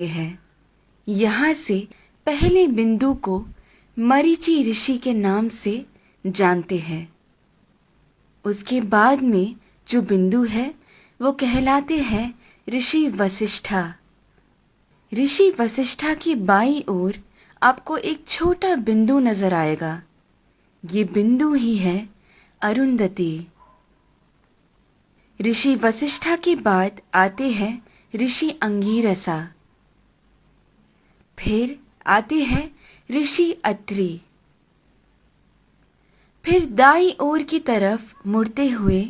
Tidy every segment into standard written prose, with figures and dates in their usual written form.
है। यहाँ से पहले बिंदु को मरीचि ऋषि के नाम से जानते हैं। उसके बाद में जो बिंदु है वो कहलाते हैं ऋषि वशिष्ठा। ऋषि वशिष्ठा की बाईं ओर आपको एक छोटा बिंदु नजर आएगा। ये बिंदु ही है अरुंधति। ऋषि वशिष्ठा के बाद आते हैं ऋषि अंगीरसा। फिर आते हैं ऋषि अत्रि। फिर दाईं ओर की तरफ मुड़ते हुए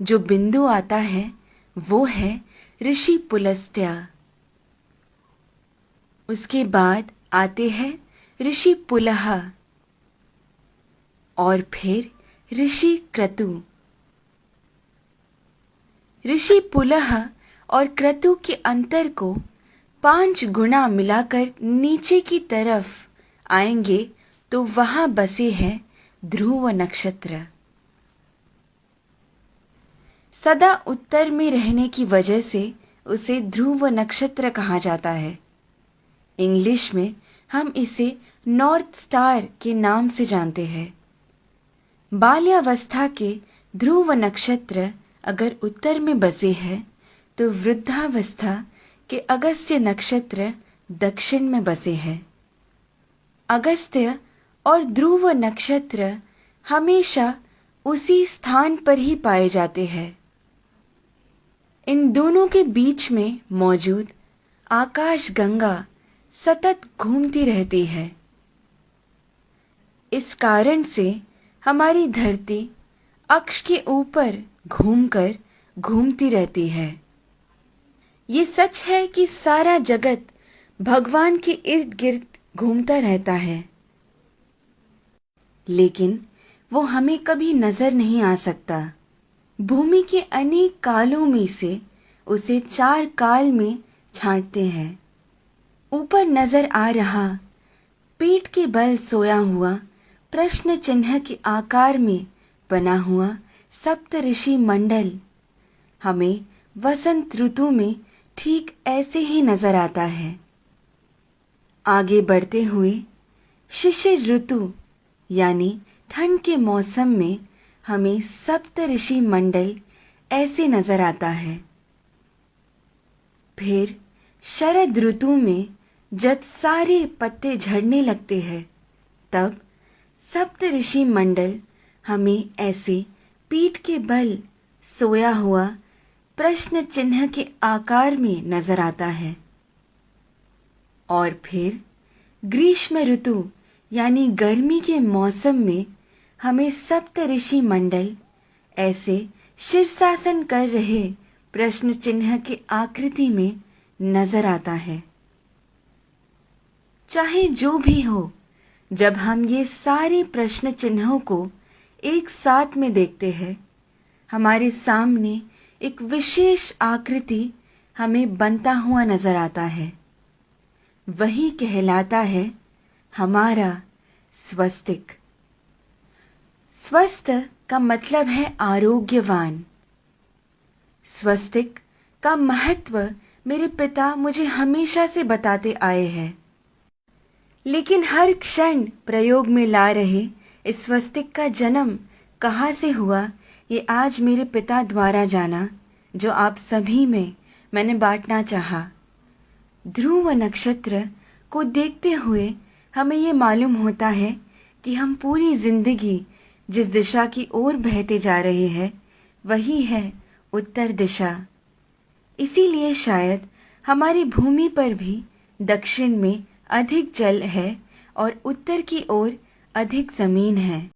जो बिंदु आता है वो है ऋषि पुलस्त्य। उसके बाद आते हैं ऋषि पुलह और फिर ऋषि क्रतु। ऋषि पुलह और क्रतु के अंतर को 5 गुना मिलाकर नीचे की तरफ आएंगे तो वहां बसे हैं ध्रुव नक्षत्र। सदा उत्तर में रहने की वजह से उसे ध्रुव नक्षत्र कहा जाता है। इंग्लिश में हम इसे नॉर्थ स्टार के नाम से जानते हैं। बाल्यावस्था के ध्रुव नक्षत्र अगर उत्तर में बसे हैं तो वृद्धावस्था के अगस्त्य नक्षत्र दक्षिण में बसे हैं। अगस्त्य और ध्रुव नक्षत्र हमेशा उसी स्थान पर ही पाए जाते हैं। इन दोनों के बीच में मौजूद आकाश गंगा सतत घूमती रहती है। इस कारण से हमारी धरती अक्ष के ऊपर घूमकर घूमती रहती है। ये सच है कि सारा जगत भगवान के इर्द गिर्द घूमता रहता है, लेकिन वो हमें कभी नजर नहीं आ सकता। भूमि के अनेक कालों में से उसे 4 काल में छांटते हैं। ऊपर नजर आ रहा पीठ के बल सोया हुआ प्रश्न चिन्ह के आकार में बना हुआ सप्त ऋषि मंडल हमें वसंत ऋतु में ठीक ऐसे ही नजर आता है। आगे बढ़ते हुए शिशिर ऋतु यानी ठंड के मौसम में हमें सप्त ऋषि मंडल ऐसे नजर आता है। फिर शरद ऋतु में जब सारे पत्ते झड़ने लगते हैं तब सप्त ऋषि मंडल हमें ऐसे पीठ के बल सोया हुआ प्रश्न चिन्ह के आकार में नजर आता है। और फिर ग्रीष्म ऋतु यानी गर्मी के मौसम में हमें सप्त ऋषि मंडल ऐसे शीर्षासन कर रहे प्रश्न चिन्ह के आकृति में नजर आता है। चाहे जो भी हो, जब हम ये सारे प्रश्न चिन्हों को एक साथ में देखते हैं, हमारे सामने एक विशेष आकृति हमें बनता हुआ नजर आता है। वही कहलाता है हमारा स्वस्तिक। स्वस्थ का मतलब है आरोग्यवान। स्वस्तिक का महत्व मेरे पिता मुझे हमेशा से बताते आए हैं, लेकिन हर क्षण प्रयोग में ला रहे इस स्वस्तिक का जन्म कहाँ से हुआ ये आज मेरे पिता द्वारा जाना, जो आप सभी में मैंने बांटना चाहा। ध्रुव नक्षत्र को देखते हुए हमें ये मालूम होता है कि हम पूरी जिंदगी जिस दिशा की ओर बहते जा रहे हैं वही है उत्तर दिशा। इसीलिए शायद हमारी भूमि पर भी दक्षिण में अधिक जल है और उत्तर की ओर अधिक जमीन है।